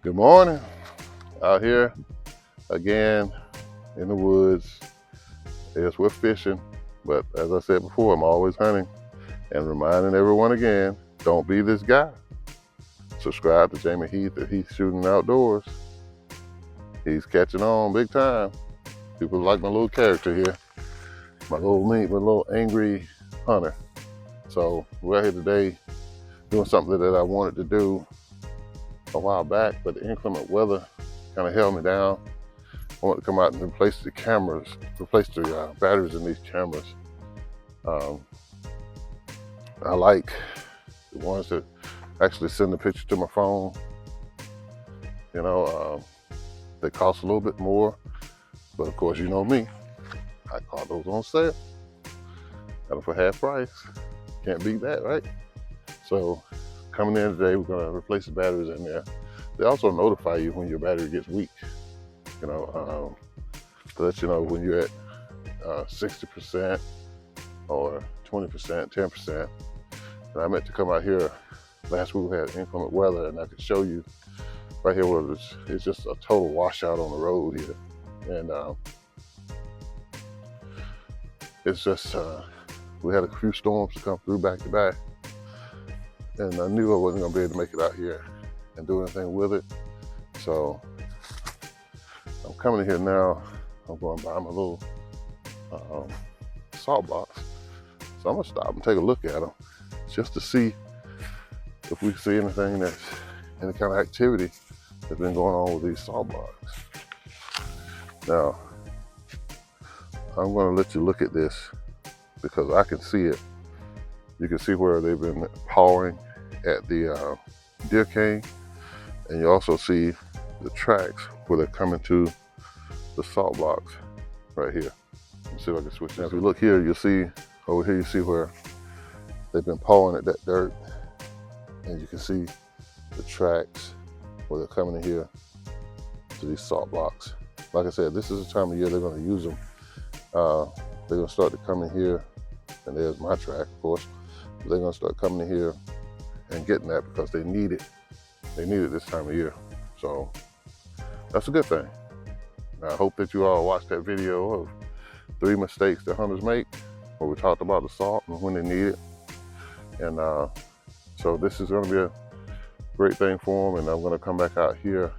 Good morning. Out here again in the woods. Yes, we're fishing, but as I said before, I'm always hunting and reminding everyone again, don't be this guy. Subscribe to Jamie Heath at Heath Shooting Outdoors. He's catching on big time. People like my little character here, my little angry hunter. So we're out here today doing something that I wanted to do a while back, but the inclement weather kind of held me down. I want to come out and replace the batteries in these cameras. Um, I like the ones that actually send the picture to my phone. You know, they cost a little bit more, but of course, you know me, I caught those on sale. Got them for half price. Can't beat that, right? So, coming in today, we're gonna replace the batteries in there. They also notify you when your battery gets weak. You know, to let you know when you're at 60% or 20%, 10%. And I meant to come out here last week. We had inclement weather, and I could show you right here where it's just a total washout on the road here. And it's just, we had a few storms to come through back to back. And I knew I wasn't gonna be able to make it out here and do anything with it. So I'm coming in here now. I'm going to buy my little salt box. So I'm gonna stop and take a look at them just to see if we see anything that's any kind of activity that's been going on with these salt blocks. Now, I'm gonna let you look at this because I can see it. You can see where they've been pawing at the deer cane, and you also see the tracks where they're coming to the salt blocks right here. Let's see if I can switch. Now, if you look here, you'll see over here, you see where they've been pawing at that dirt, and you can see the tracks where they're coming in here to these salt blocks. Like I said, this is the time of year they're going to use them. They're going to start to come in here, and there's my track, of course. They're going to start coming in here and getting that because they need it. They need it this time of year. So that's a good thing. I hope that you all watched that video of 3 mistakes that hunters make, where we talked about the salt and when they need it. And so this is going to be a great thing for them. And I'm going to come back out here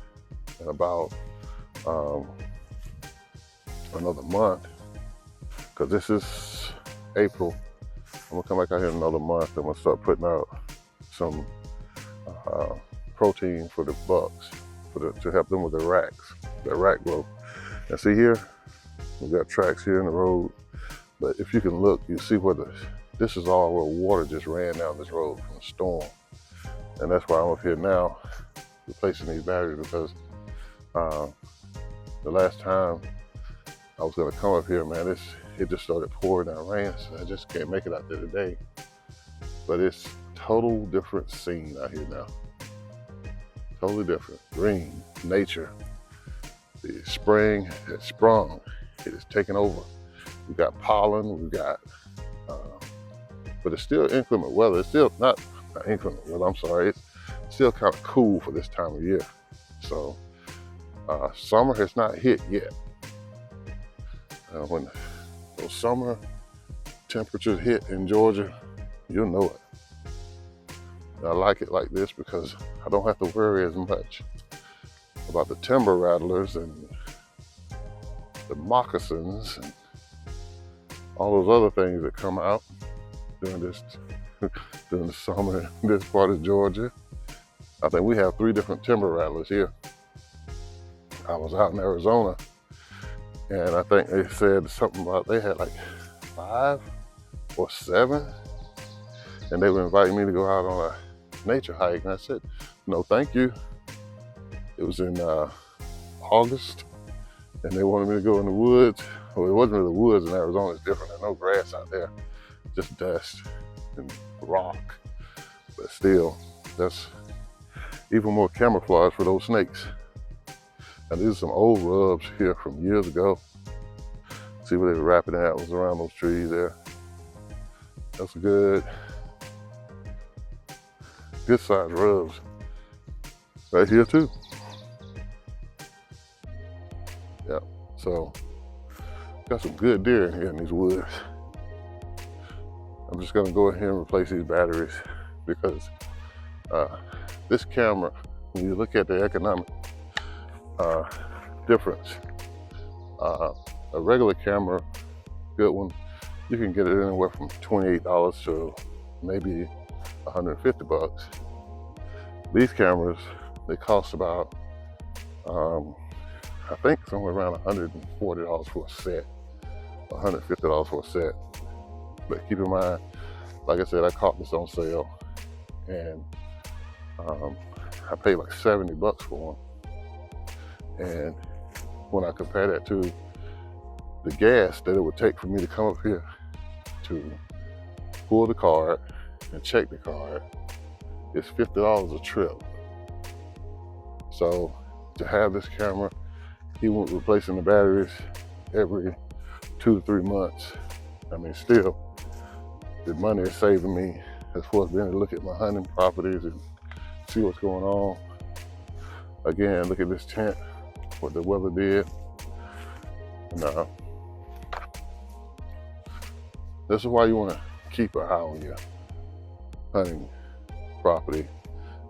in about another month, because this is April. I'm gonna come back out here in another month. I'm gonna start putting out some protein for the bucks, to help them with their rack growth. And see here, we've got tracks here in the road, but if you can look, you see where this is all where water just ran down this road from the storm. And that's why I'm up here now replacing these batteries, because the last time I was gonna come up here, man, it just started pouring down rain, so I just can't make it out there today. But it's total different scene out here now. Totally different. Green, nature. The spring has sprung. It is taking over. We've got pollen, but it's still inclement weather. It's still not inclement weather, I'm sorry. It's still kind of cool for this time of year. So summer has not hit yet. When those summer temperatures hit in Georgia, you'll know it. And I like it like this because I don't have to worry as much about the timber rattlers and the moccasins and all those other things that come out during the summer in this part of Georgia. I think we have 3 different timber rattlers here. I was out in Arizona, and I think they said something about they had like 5 or 7, and they were inviting me to go out on a nature hike, and I said, no, thank you. It was in August, and they wanted me to go in the woods. Well, it wasn't really the woods in Arizona. It's different. There's no grass out there, just dust and rock. But still, that's even more camouflage for those snakes. And these are some old rubs here from years ago. See where they were wrapping antlers around those trees there. That's good sized rubs right here too. Yep. So got some good deer in here in these woods. I'm just gonna go ahead and replace these batteries because this camera, when you look at the economic difference, a regular camera, good one, you can get it anywhere from $28 to maybe $150. These cameras, they cost about, I think somewhere around $140 for a set, $150 for a set. But keep in mind, like I said, I caught this on sale, and I paid like $70 for one. And when I compare that to the gas that it would take for me to come up here to pull the card and check the card, it's $50 a trip. So to have this camera, even replacing the batteries every 2 to 3 months, I mean, still, the money is saving me as far as being able to look at my hunting properties and see what's going on. Again, look at this tent, what the weather did. And this is why you want to keep an eye on your hunting property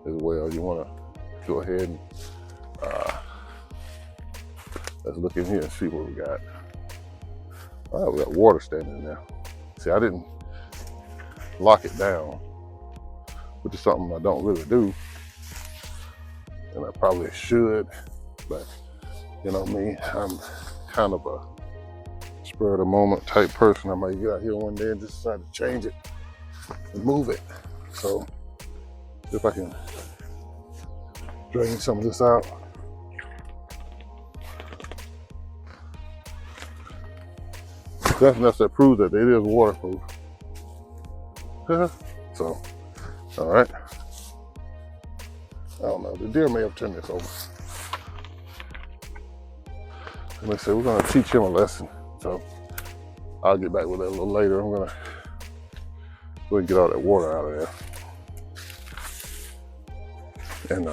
as well. You want to go ahead and let's look in here and see what we got. All right, we got water standing in there. See, I didn't lock it down, which is something I don't really do, and I probably should, but you know me, I'm kind of a spur of the moment type person. I might get out here one day and just decide to change it and move it. So if I can drain some of this out. Definitely that proves that it is waterproof. So, all right. I don't know, the deer may have turned this over. Like I said, we're gonna teach him a lesson. So I'll get back with that a little later. I'm gonna go and get all that water out of there. And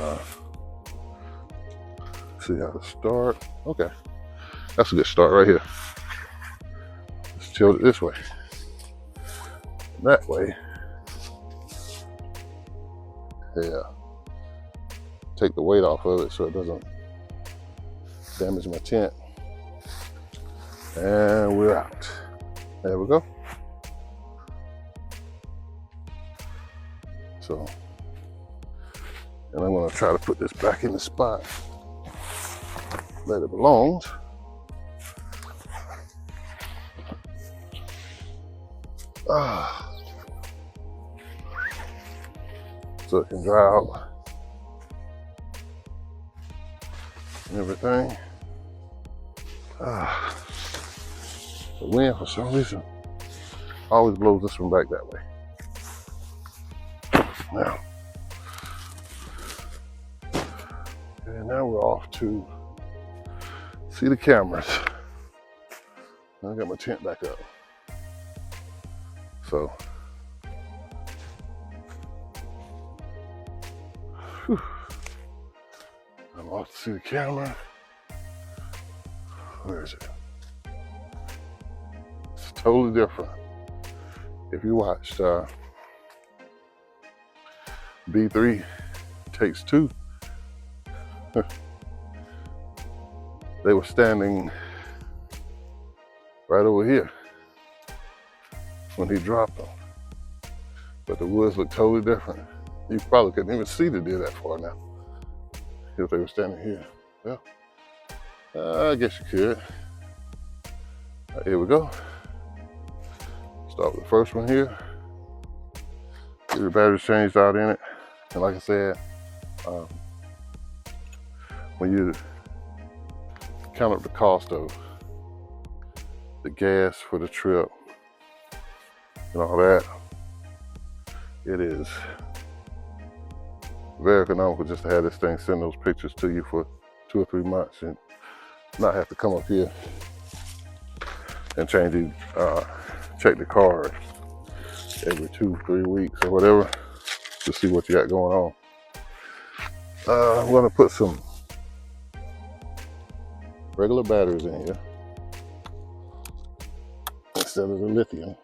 see how to start. Okay, that's a good start right here. Let's tilt it this way. That way, yeah. Take the weight off of it so it doesn't damage my tent. And we're out. There we go. So, and I'm gonna try to put this back in the spot that it belongs. So it can dry out and everything. The wind, for some reason, always blows this one back that way. Now, and now we're off to see the cameras. I got my tent back up. So, I'm off to see the camera. Where is it? It's totally different. If you watched B3 Takes Two, they were standing right over here when he dropped them. But the woods look totally different. You probably couldn't even see the deer that far now if they were standing here. Well, I guess you could. Right, here we go. Start with the first one here. Get the batteries changed out in it. And like I said, when you count up the cost of the gas for the trip and all that, it is very economical just to have this thing send those pictures to you for 2 or 3 months and not have to come up here and change the check the card every 2 or 3 weeks or whatever to see what you got going on. I'm gonna put some regular batteries in here instead of the lithium,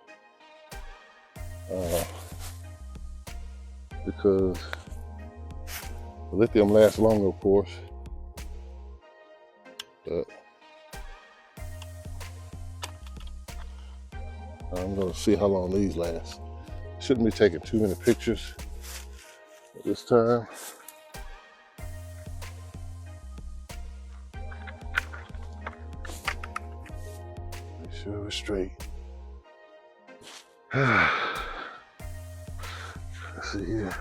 because the lithium lasts longer, of course, but I'm going to see how long these last. Shouldn't be taking too many pictures at this time. Make sure we're straight. Let's see here.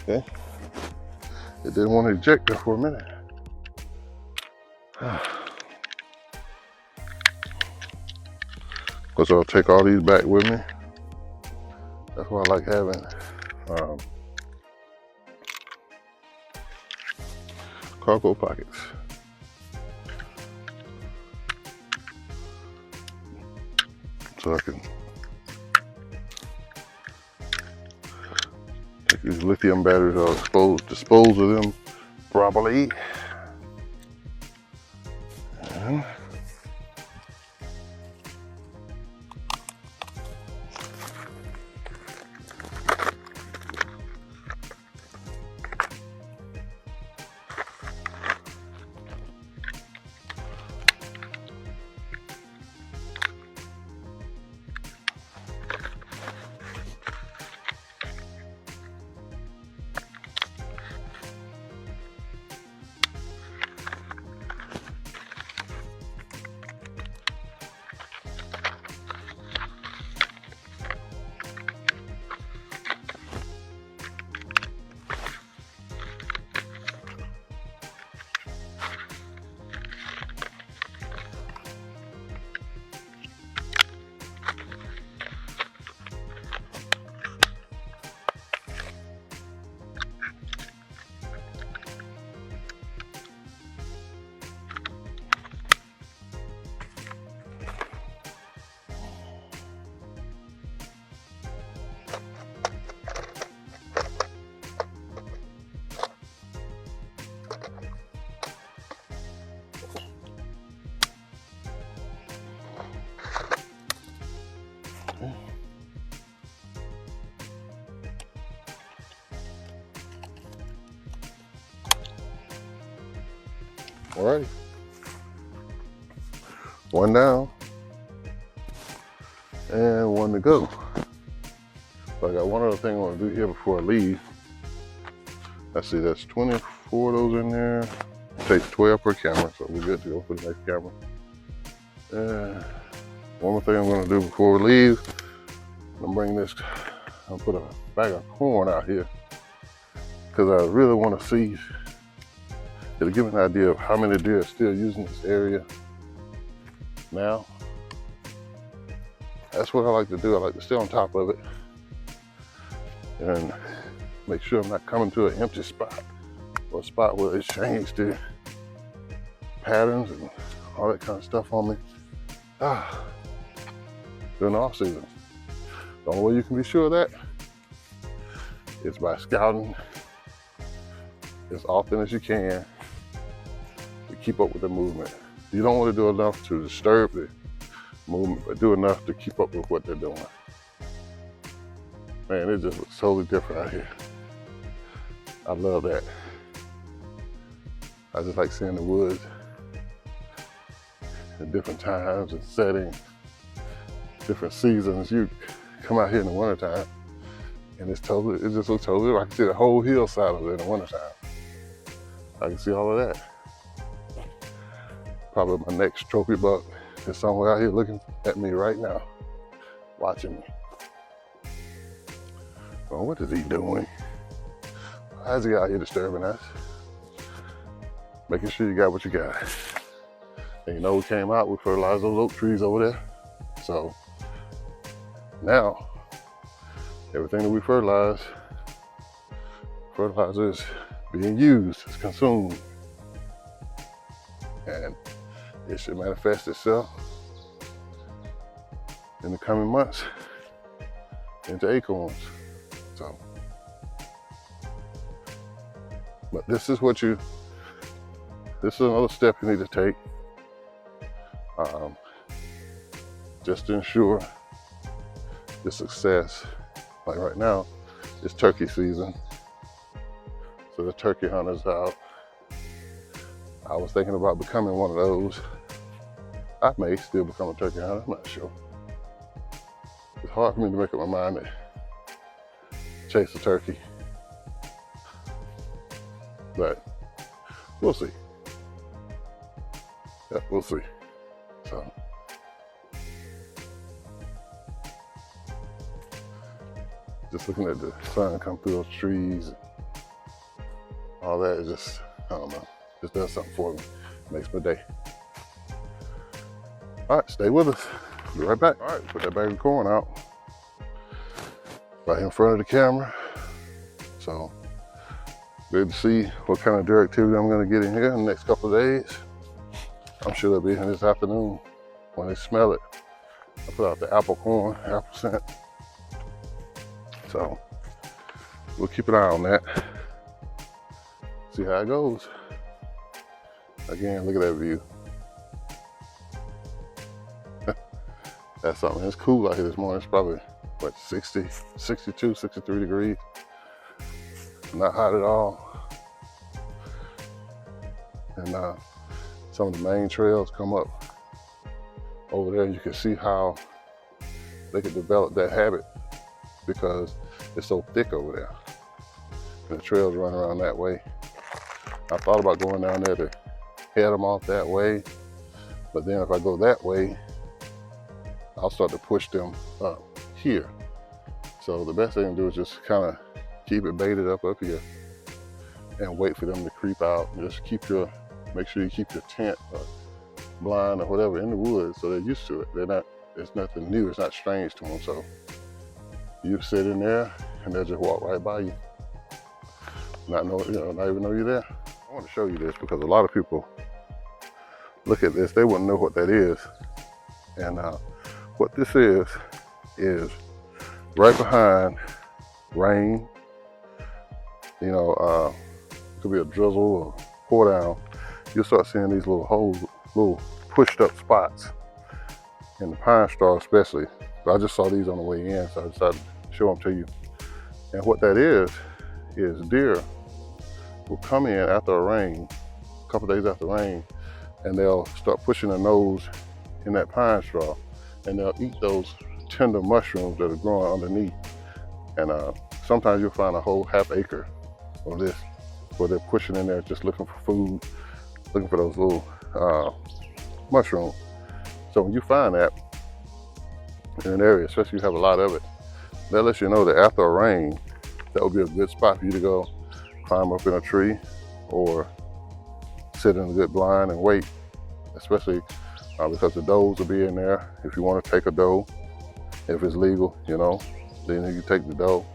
Okay, it didn't want to eject there for a minute. Because I'll take all these back with me. That's why I like having cargo pockets. So I can take these lithium batteries out, dispose of them properly. And alrighty, one down and one to go. So I got one other thing I want to do here before I leave. I see that's 24 of those in there. It takes 12 per camera, so we're good to go for the next camera. One more thing I'm going to do before we leave, I'm bring this. I'll put a bag of corn out here because I really want to see. It'll give me an idea of how many deer are still using this area now. That's what I like to do. I like to stay on top of it and make sure I'm not coming to an empty spot or a spot where it's changed to patterns and all that kind of stuff on me during the off season. The only way you can be sure of that is by scouting as often as you can to keep up with the movement. You don't want to do enough to disturb the movement, but do enough to keep up with what they're doing. Man, it just looks totally different out here. I love that. I just like seeing the woods at different times and settings, different seasons. You come out here in the wintertime, And it just looks totally, I can see the whole hillside of it in the wintertime. I can see all of that. Probably my next trophy buck is somewhere out here looking at me right now, watching me. Well, what is he doing? How's he out here disturbing us? Making sure you got what you got. And you know, we came out, we fertilized those oak trees over there. So now, everything that we fertilizer is being used, it's consumed. And it should manifest itself in the coming months into acorns. So, but this is another step you need to take, just to ensure your success. Like right now, it's turkey season, so the turkey hunters out. I was thinking about becoming one of those. I may still become a turkey hunter, I'm not sure. It's hard for me to make up my mind to chase a turkey, but we'll see. Yeah, we'll see. So, just looking at the sun come through those trees, all that is just, I don't know, just does something for me. Makes my day. All right, stay with us. Be right back. All right, put that bag of corn out right in front of the camera. So, good to see what kind of deer activity I'm gonna get in here in the next couple of days. I'm sure they'll be in this afternoon when they smell it. I put out the apple corn, apple scent. So, we'll keep an eye on that. See how it goes. Again, look at that view. That's something. It's cool out here this morning. It's probably, what, 60, 62, 63 degrees. Not hot at all. And some of the main trails come up over there. You can see how they could develop that habit because it's so thick over there. And the trails run around that way. I thought about going down there to head them off that way, but then if I go that way, I'll start to push them up here. So the best thing to do is just kind of keep it baited up here and wait for them to creep out. And just make sure you keep your tent or blind or whatever in the woods so they're used to it. It's nothing new, it's not strange to them. So you sit in there and they'll just walk right by you. Not even know you're there. I want to show you this because a lot of people look at this, they wouldn't know what that is. And what this is right behind rain. You know, it could be a drizzle or pour down. You'll start seeing these little holes, little pushed up spots in the pine straw especially. But I just saw these on the way in, so I decided to show them to you. And what that is deer will come in after a rain, a couple days after rain, and they'll start pushing their nose in that pine straw, and they'll eat those tender mushrooms that are growing underneath. And sometimes you'll find a whole half acre of this where they're pushing in there just looking for food, looking for those little mushrooms. So when you find that in an area, especially if you have a lot of it, that lets you know that after a rain, that would be a good spot for you to go climb up in a tree or sit in a good blind and wait, especially because the does will be in there. If you want to take a doe, if it's legal, then you can take the doe.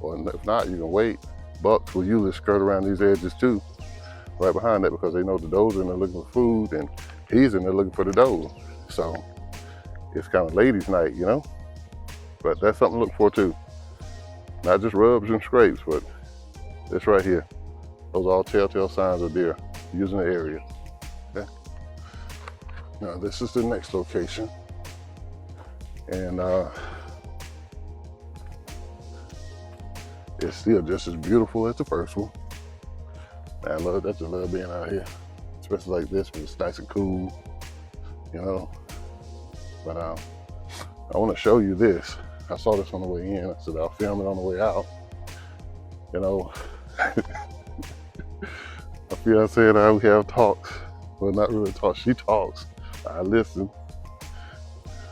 Or if not, you can wait. Bucks will usually skirt around these edges too, right behind that, because they know the does are in there looking for food and he's in there looking for the doe. So it's kind of ladies' night, But that's something to look for too. Not just rubs and scrapes, but this right here. Those are all telltale signs of deer using the area. Okay. Now this is the next location. And it's still just as beautiful as the first one. Man, I just love being out here, especially like this when it's nice and cool, But I want to show you this. I saw this on the way in. I said I'll film it on the way out. You know, my fiance and I, we have talks. Well, not really talks. She talks. I listen.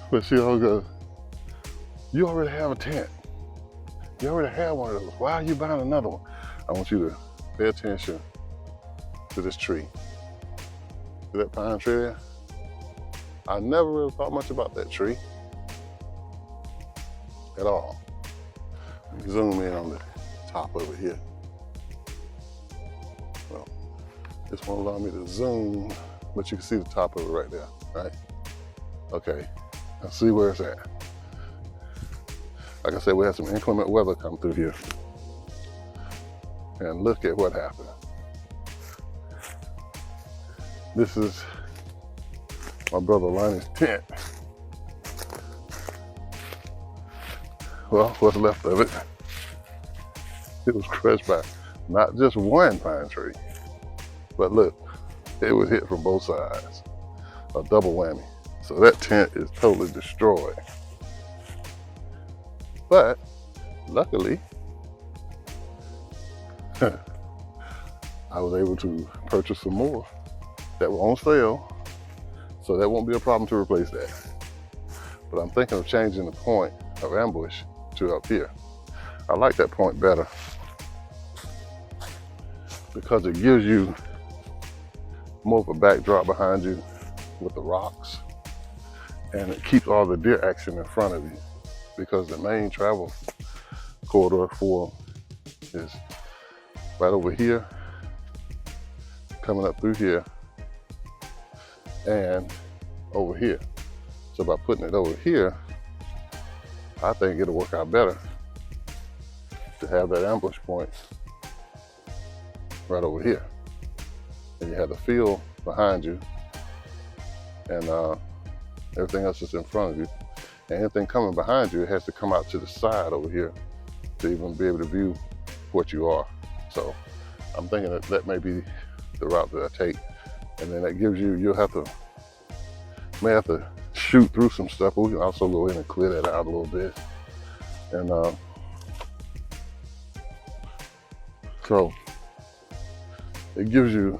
But she always goes, you already have a tent. You already have one of those. Why are you buying another one? I want you to pay attention to this tree. See that pine tree there? I never really thought much about that tree at all. Zoom in on the top over here. Well, this won't allow me to zoom, but you can see the top of it right there, right? Okay, now see where it's at. Like I said, we had some inclement weather come through here. And look at what happened. This is my brother Lonnie's tent. Well, what's left of it, it was crushed by not just one pine tree, but look, it was hit from both sides, a double whammy. So that tent is totally destroyed. But luckily, I was able to purchase some more that were on sale, so that won't be a problem to replace that. But I'm thinking of changing the point of ambush to up here. I like that point better because it gives you more of a backdrop behind you with the rocks, and it keeps all the deer action in front of you, because the main travel corridor for them is right over here, coming up through here, and over here. So by putting it over here, I think it'll work out better to have that ambush point right over here. And you have the field behind you, and everything else is in front of you. And anything coming behind you, it has to come out to the side over here to even be able to view what you are. So I'm thinking that that may be the route that I take. And then that gives you, may have to shoot through some stuff, but we can also go in and clear that out a little bit. And so it gives you,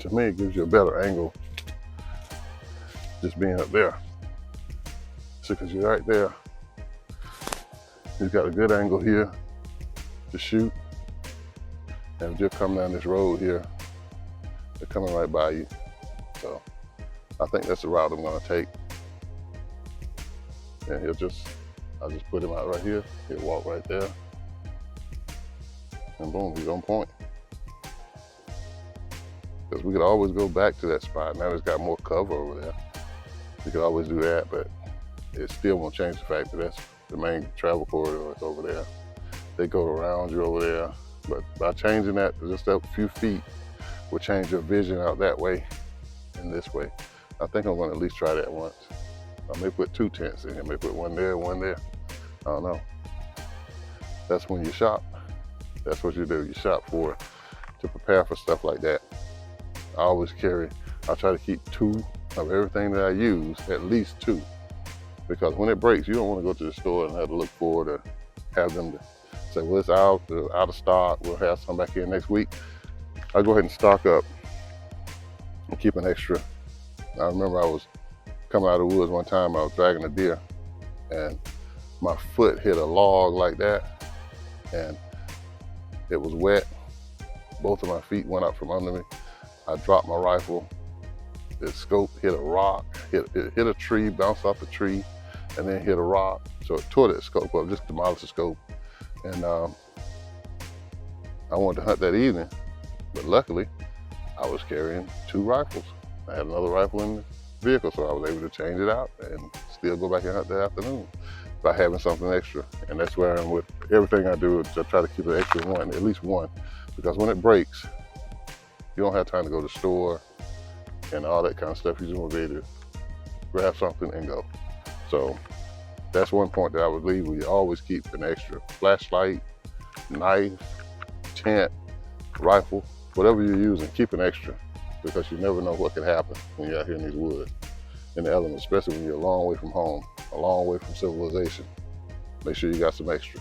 to me, it gives you a better angle just being up there. So because you're right there, you've got a good angle here to shoot. And if you're coming down this road here, they're coming right by you. So I think that's the route I'm gonna take. And I'll just put him out right here. He'll walk right there. And boom, he's on point. Because we could always go back to that spot. Now it's got more cover over there. We could always do that, but it still won't change the fact that that's the main travel corridor is over there. They go around you over there. But by changing that to just a few feet will change your vision out that way and this way. I think I'm gonna at least try that once. I may put 2 tents in here, may put one there, one there. I don't know. That's when you shop. That's what you do. You shop to prepare for stuff like that. I always I try to keep 2 of everything that I use, at least 2. Because when it breaks, you don't want to go to the store and have to look for it or have them to say, well, it's out of stock, we'll have some back here next week. I go ahead and stock up and keep an extra. I remember I was coming out of the woods one time, I was dragging a deer, and my foot hit a log like that, and it was wet. Both of my feet went up from under me. I dropped my rifle. The scope hit a rock, it hit a tree, bounced off the tree, and then hit a rock. So it tore that scope up, just demolished the scope. And I wanted to hunt that evening, but luckily I was carrying 2 rifles. I had another rifle in the vehicle, so I was able to change it out and still go back and hunt that afternoon by having something extra. And that's where I am with everything I do. I try to keep an extra one, at least one, because when it breaks, you don't have time to go to the store and all that kind of stuff. You just want to be able to grab something and go. So that's one point that I would leave. We always keep an extra flashlight, knife, tent, rifle, whatever you're using, keep an extra, because you never know what could happen when you're out here in these woods, in the elements, especially when you're a long way from home, a long way from civilization. make sure you got some extra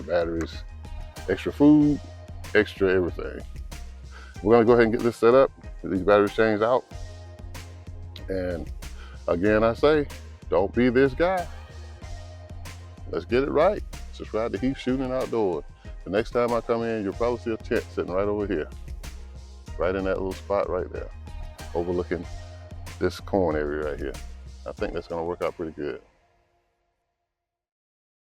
batteries, extra food, extra everything. We're gonna go ahead and get this set up, get these batteries changed out. And again, I say, don't be this guy. Let's get it right. Subscribe to Heath Shooting Outdoors. The next time I come in, you'll probably see a tent sitting right over here, right in that little spot right there, overlooking this corn area right here. I think that's gonna work out pretty good.